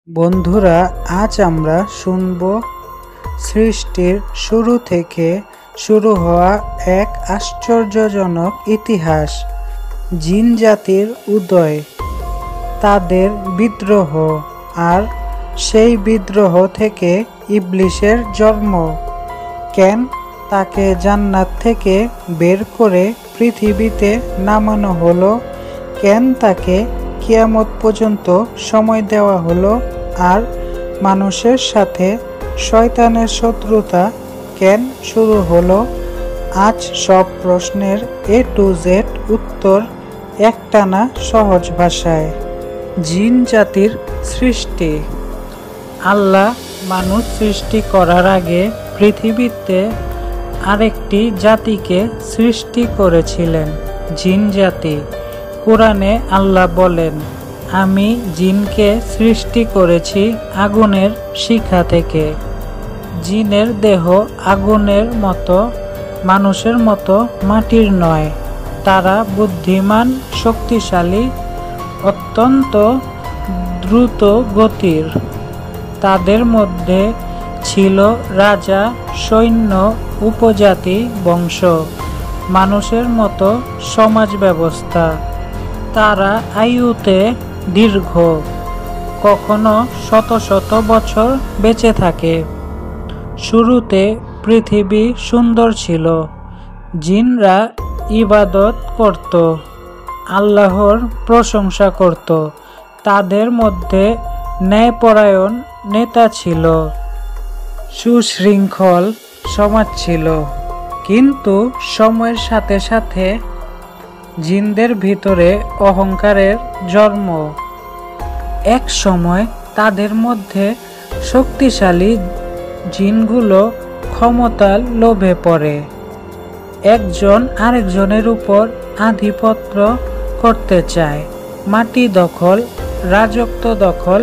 বন্ধুরা, আজ আমরা শুনব সৃষ্টির শুরু থেকে শুরু হওয়া এক আশ্চর্যজনক ইতিহাস। জিন জাতির উদয়, তাদের বিদ্রোহ, আর সেই বিদ্রোহ থেকে ইবলিসের জন্ম। কেন তাকে জান্নাত থেকে বের করে পৃথিবীতে নামানো হলো, কেন তাকে কিয়ামত পর্যন্ত সময় দেওয়া হলো, আর মানুষের সাথে শয়তানের শত্রুতা কেন শুরু হলো। আজ সব প্রশ্নের A to Z উত্তর একটানা সহজ ভাষায়। জিন জাতির সৃষ্টি। আল্লাহ মানুষ সৃষ্টি করার আগে পৃথিবীতে আরেকটি জাতিকে সৃষ্টি করেছিলেন, জিন জাতি। কুরআনে আল্লাহ বলেন, আমি জিনকে সৃষ্টি করেছি আগুনের শিখা থেকে। জিনের দেহ আগুনের মতো, মানুষের মতো মাটির নয়। তারা বুদ্ধিমান, শক্তিশালী, অত্যন্ত দ্রুত গতির। তাদের মধ্যে ছিল রাজা, সৈন্য, উপজাতি, বংশ, মানুষের মতো সমাজ ব্যবস্থা। তারা আয়ুতে দীর্ঘ, কখনো শত শত বছর বেঁচে থাকে। শুরুতে পৃথিবী সুন্দর ছিল। জিনরা ইবাদত করত, আল্লাহর প্রশংসা করত। তাদের মধ্যে ন্যায়পরায়ণ নেতা ছিল, সুশৃঙ্খল সমাজ ছিল। কিন্তু সময়ের সাথে সাথে জিনদের ভিতরে অহংকারের জন্ম। এক সময় তাদের মধ্যে শক্তিশালী জিনগুলো ক্ষমতার লোভে পড়ে। একজন আরেকজনের উপর আধিপত্য করতে চায়। মাটি দখল, রাজত্ব দখল,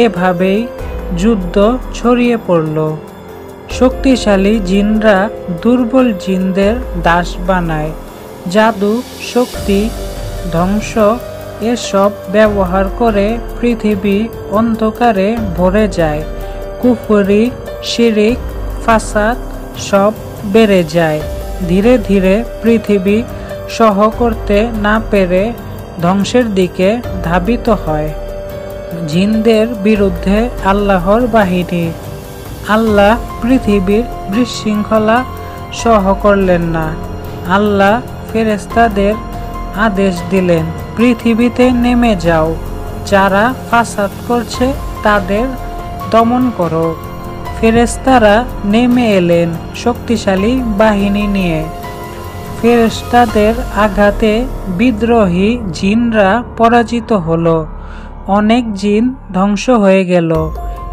এভাবেই যুদ্ধ ছড়িয়ে পড়ল। শক্তিশালী জিনরা দুর্বল জিনদের দাস বানায়। জাদু, শক্তি, ধ্বংস এসব ব্যবহার করে পৃথিবী অন্ধকারে ভরে যায়। কুফরি, শিরিক, ফাসাদ সব বেড়ে যায়। ধীরে ধীরে পৃথিবী সহ করতে না পেরে ধ্বংসের দিকে ধাবিত হয়। জিনদের বিরুদ্ধে আল্লাহর বাহিনী। আল্লাহ পৃথিবীর বিশৃঙ্খলা সহ করলেন না। আল্লাহ ফেরেশতাদের আদেশ দিলেন, পৃথিবীতে নেমে যাও, যারা ফাসাদ করছে তাদের দমন করো। ফেরেশতারা নেমে এলেন শক্তিশালী বাহিনী নিয়ে। ফেরেশতাদের আঘাতে বিদ্রোহী জিনরা পরাজিত হলো। অনেক জিন ধ্বংস হয়ে গেল।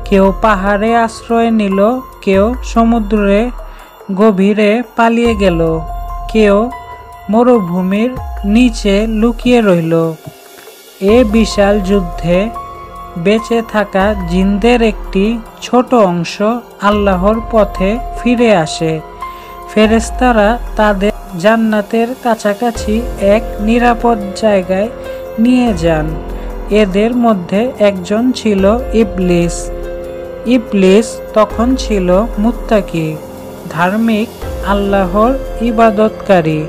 কেউ পাহাড়ে আশ্রয় নিল, কেউ সমুদ্রে গভীরে পালিয়ে গেল, কেউ মরুভূমির নিচে লুকিয়ে রইল। এ বিশাল যুদ্ধে বেঁচে থাকা জিনদের একটি ছোট অংশ আল্লাহর পথে ফিরে আসে। ফেরেশতারা তাদের জান্নাতের কাছাকাছি এক নিরাপদ জায়গায় নিয়ে যান। এদের মধ্যে একজন ছিল ইবলিস। ইবলিস তখন ছিল মুত্তাকি, ধার্মিক, আল্লাহর ইবাদতকারী।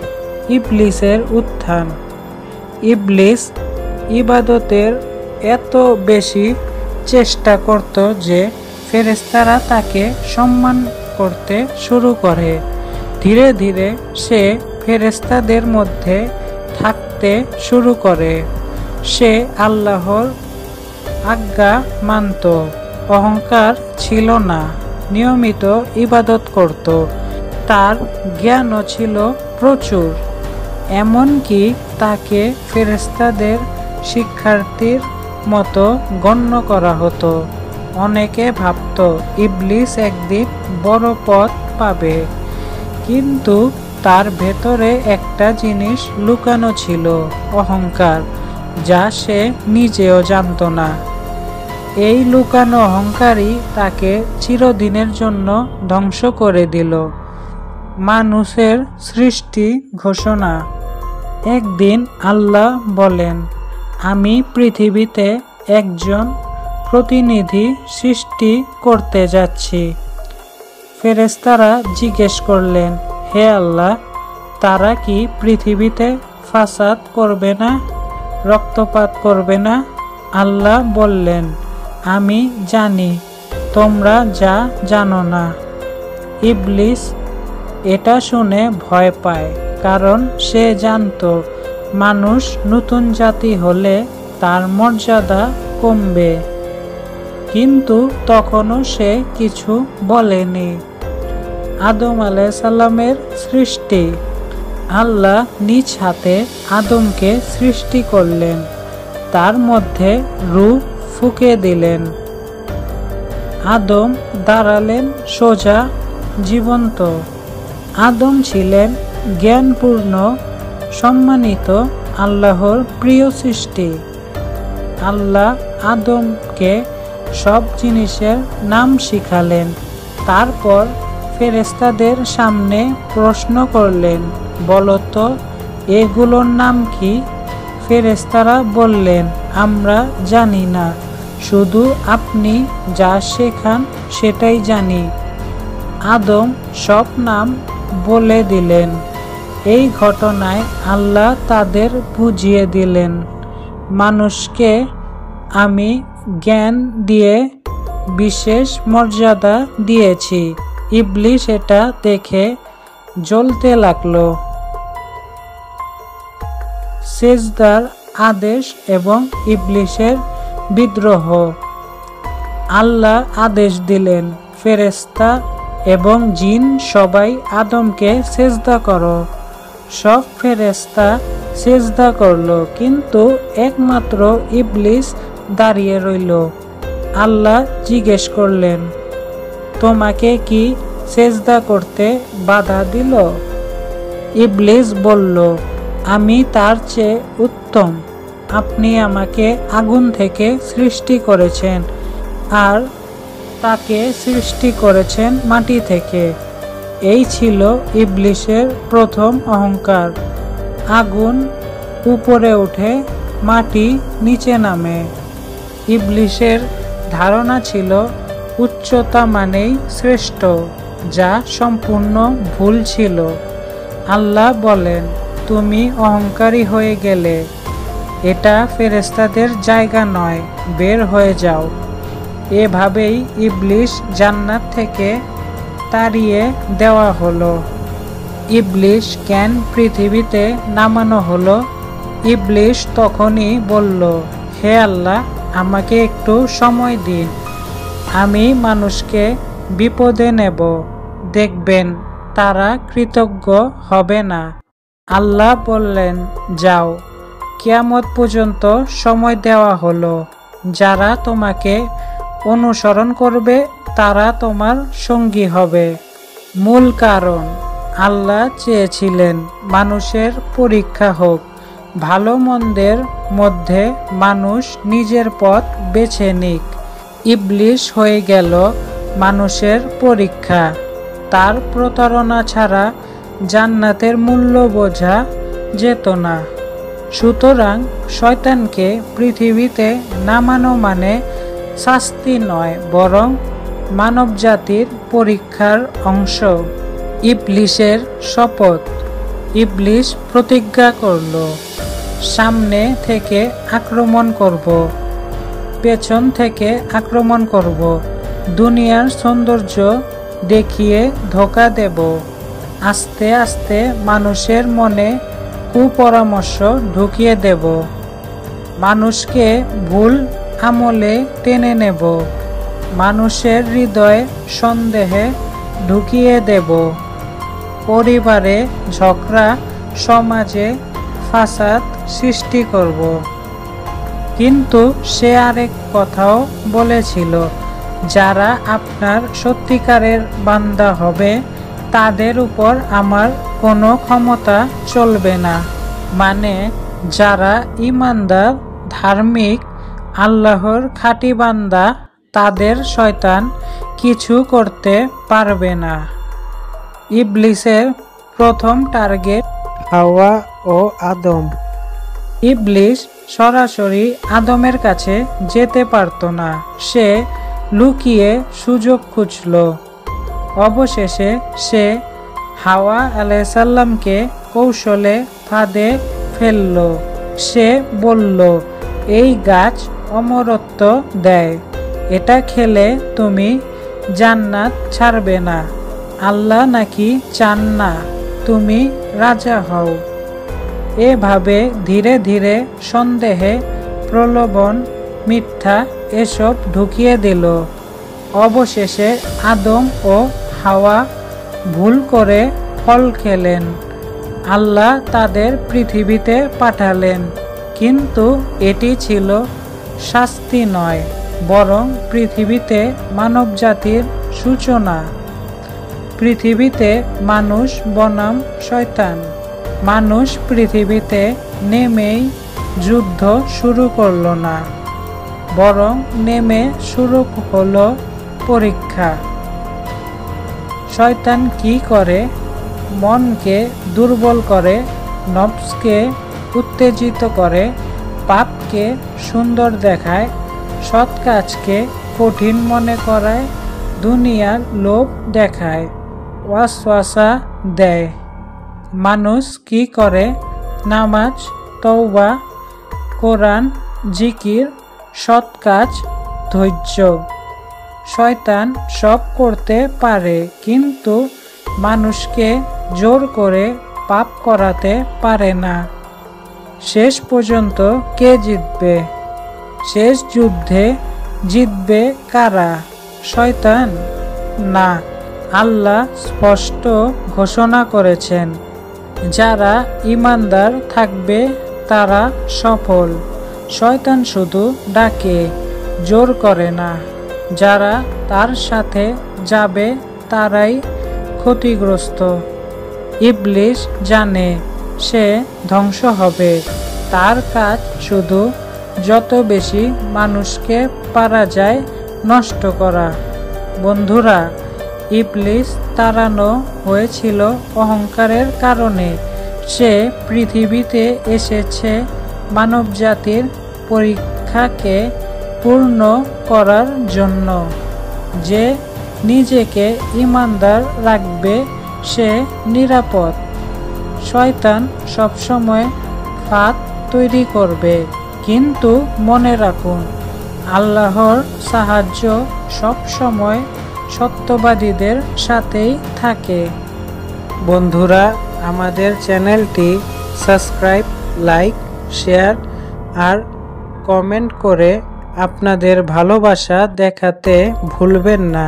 ইবলিসের উত্থান। ইবলিস ইবাদতের এত বেশি চেষ্টা করত যে ফেরেশতারা তাকে সম্মান করতে শুরু করে। ধীরে ধীরে সে ফেরেশতাদের মধ্যে থাকতে শুরু করে। সে আল্লাহর আজ্ঞা মানত, অহংকার ছিল না, নিয়মিত ইবাদত করত। তার জ্ঞানও ছিল প্রচুর, এমনকি তাকে ফেরেশতাদের শিক্ষার্থীর মতো গণ্য করা হতো। অনেকে ভাবত ইবলিস একদিন বড় পদ পাবে, কিন্তু তার ভেতরে একটা জিনিস লুকানো ছিল, অহংকার, যা সে নিজেও জানত না। এই লুকানো অহংকারই তাকে চিরদিনের জন্য ধ্বংস করে দিল। মানুষের সৃষ্টি ঘোষণা। একদিন আল্লাহ বলেন, আমি পৃথিবীতে একজন প্রতিনিধি সৃষ্টি করতে যাচ্ছি। ফেরেশতারা জিজ্ঞেস করলেন, হে আল্লাহ, তারা কি পৃথিবীতে ফাসাদ করবে না, রক্তপাত করবে না? আল্লাহ বললেন, আমি জানি তোমরা যা জানো না। ইবলিস এটা শুনে ভয় পায়, কারণ সে জানতো মানুষ নতুন জাতি হলে তার মর্যাদা কমবে। কিন্তু তখনও সে কিছু বলেনি। আদম আলাইহিস সালামের সৃষ্টি। আল্লাহ নিজ হাতে আদমকে সৃষ্টি করলেন, তার মধ্যে রূহ ফুঁকে দিলেন। আদম দাঁড়ালেন সোজা, জীবন্ত। আদম ছিলেন জ্ঞানপূর্ণ, সম্মানিত, আল্লাহর প্রিয় সৃষ্টি। আল্লাহ আদমকে সব জিনিসের নাম শিখালেন। তারপর ফেরেশতাদের সামনে প্রশ্ন করলেন, বলো তো এগুলোর নাম কি? ফেরেশতারা বললেন, আমরা জানি না, শুধু আপনি যা শেখান সেটাই জানি। আদম সব নাম বলে দিলেন। এই ঘটনায় আল্লাহ তাদের বুঝিয়ে দিলেন, মানুষকে আমি জ্ঞান দিয়ে বিশেষ মর্যাদা দিয়েছি। ইবলিস এটা দেখে জ্বলতে লাগলো। সিজদার আদেশ এবং ইবলিসের বিদ্রোহ। আল্লাহ আদেশ দিলেন, ফেরেশতা এবং জিন সবাই আদমকে সিজদা করো। সব ফেরেশতা সিজদা করলো, কিন্তু একমাত্র ইবলিস দাঁড়িয়ে রইল। আল্লাহ জিজ্ঞেস করলেন, তোমাকে কি সিজদা করতে বাধা দিল? ইবলিস বলল, আমি তার চেয়ে উত্তম। আপনি আমাকে আগুন থেকে সৃষ্টি করেছেন, আর তাকে সৃষ্টি করেছেন মাটি থেকে। এই ছিল ইবলিসের প্রথম অহংকার। আগুন উপরে ওঠে, মাটি নিচে নামে। ইবলিসের ধারণা ছিল উচ্চতা মানেই শ্রেষ্ঠ, যা সম্পূর্ণ ভুল ছিল। আল্লাহ বলেন, তুমি অহংকারী হয়ে গেলে, এটা ফেরেশতাদের জায়গা নয়, বের হয়ে যাও। এভাবেই ইবলিস জান্নাত থেকে তাড়িয়ে দেওয়া হলো। ইবলিস কেন পৃথিবীতে নামানো হলো? ইবলিস তখনই বলল, হে আল্লাহ, আমাকে একটু সময় দিন, আমি মানুষকে বিপদে নেব, দেখবেন তারা কৃতজ্ঞ হবে না। আল্লাহ বললেন, যাও, কিয়ামত পর্যন্ত সময় দেওয়া হলো। যারা তোমাকে অনুসরণ করবে তারা তোমার সঙ্গী হবে। মূল কারণ, আল্লাহ চেয়েছিলেন মানুষের পরীক্ষা হোক, ভালো মন্দের মধ্যে মানুষ নিজের পথ বেছে নিক। ইবলিস হয়ে গেল মানুষের পরীক্ষা। তার প্রতারণা ছাড়া জান্নাতের মূল্য বোঝা যেত না। সুতরাং শয়তানকে পৃথিবীতে নামানো মানে শাস্তি নয়, বরং মানবজাতির পরীক্ষার অংশ। ইবলিসের শপথ। ইবলিস প্রতিজ্ঞা করল, সামনে থেকে আক্রমণ করব, পেছন থেকে আক্রমণ করব, দুনিয়ার সৌন্দর্য দেখিয়ে ধোঁকা দেব, আস্তে আস্তে মানুষের মনে কুপরামর্শ ঢুকিয়ে দেব, মানুষকে ভুল আমলে টেনে নেব, মানুষের হৃদয়ে সন্দেহে ঢুকিয়ে দেব, পরিবারে ঝগড়া, সমাজে ফাসাদ সৃষ্টি করব। কিন্তু সে আরেক কথাও বলেছিল, যারা আপনার সত্যিকারের বান্দা হবে তাদের উপর আমার কোনো ক্ষমতা চলবে না। মানে যারা ঈমানদার, ধার্মিক, আল্লাহর খাঁটি বান্দা, তাদের শয়তান কিছু করতে পারবে না। ইবলিসের প্রথম টার্গেট হাওয়া ও আদম। ইবলিস সরাসরি আদমের কাছে যেতে পারত না, সে লুকিয়ে সুযোগ খুঁজল। অবশেষে সে হাওয়া আলাইহিসসালামকে কৌশলে ফাঁদে ফেলল। সে বলল, এই গাছ অমরত্ব দেয়, এটা খেলে তুমি জান্নাত ছাড়বে না। আল্লাহ নাকি চান না তুমি রাজা হও। এভাবে ধীরে ধীরে সন্দেহে, প্রলোভন, মিথ্যা এসব ঢুকিয়ে দিল। অবশেষে আদম ও হাওয়া ভুল করে ফল খেলেন। আল্লাহ তাদের পৃথিবীতে পাঠালেন, কিন্তু এটি ছিল শাস্তি নয়, বরং পৃথিবীতে মানবজাতির সূচনা। পৃথিবীতে মানুষ বনাম শয়তান। মানুষ পৃথিবীতে নেমেই যুদ্ধ শুরু করল না, বরং নেমে শুরু হলো পরীক্ষা। শয়তান কি করে? মনকে দুর্বল করে, নফসকে উত্তেজিত করে, পাপকে সুন্দর দেখায়, সৎ কাজকে কঠিন মনে করায়, দুনিয়ার লোভ দেখায়, ওয়াসওয়াসা দেয়। মানুষ কি করে? নামাজ, তওবা, কোরআন, জিকির, সৎ কাজ, ধৈর্য। শয়তান সব করতে পারে, কিন্তু মানুষকে জোর করে পাপ করাতে পারে না। শেষ পর্যন্ত কে জিতবে? শেষ যুদ্ধে জিতবে কারা? শয়তান? না, আল্লাহ স্পষ্ট ঘোষণা করেছেন, যারা ঈমানদার থাকবে তারা সফল। শয়তান শুধু ডাকে, জোর করে না। যারা তার সাথে যাবে তারাই ক্ষতিগ্রস্ত। ইবলিস জানে সে ধ্বংস হবে। তার কাজ শুধু যত বেশি মানুষকে পারা যায় নষ্ট করা। বন্ধুরা, ইবলিস তাড়ানো হয়েছিল অহংকারের কারণে। সে পৃথিবীতে এসেছে মানবজাতির পরীক্ষাকে পূর্ণ করার জন্য। যে নিজেকে ঈমানদার রাখবে সে নিরাপদ। শয়তান সবসময় ফাঁদ তৈরি করবে, কিন্তু মনে রাখুন, আল্লাহর সাহায্য সবসময় সত্যবাদীদের সাথেই থাকে। বন্ধুরা, আমাদের চ্যানেলটি সাবস্ক্রাইব, লাইক, শেয়ার আর কমেন্ট করে আপনাদের ভালোবাসা দেখাতে ভুলবেন না।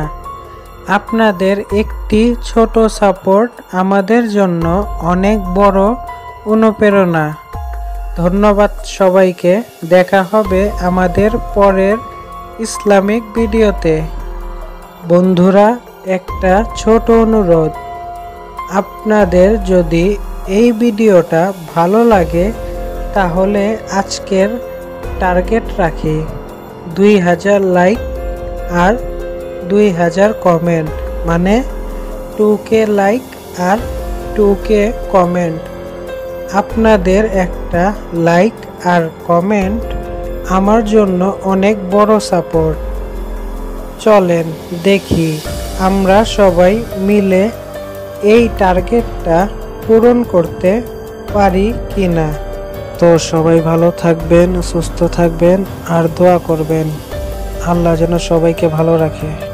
আপনাদের একটি ছোট সাপোর্ট আমাদের জন্য অনেক বড় অনুপ্রেরণা। ধন্যবাদ সবাইকে। দেখা হবে আমাদের পরের ইসলামিক ভিডিওতে। বন্ধুরা, একটা ছোট অনুরোধ, আপনাদের যদি এই ভিডিওটা ভালো লাগে তাহলে আজকের টার্গেট রাখি 2000 লাইক আর 2000 কমেন্ট, মানে 2K লাইক আর 2K কমেন্ট। আপনাদের একটা লাইক আর কমেন্ট আমার জন্য অনেক বড় সাপোর্ট। চলেন দেখি আমরা সবাই মিলে এই টার্গেটটা পূরণ করতে পারি কিনা। তো সবাই ভালো থাকবেন, সুস্থ থাকবেন আর দোয়া করবেন আল্লাহ যেন সবাইকে ভালো রাখে।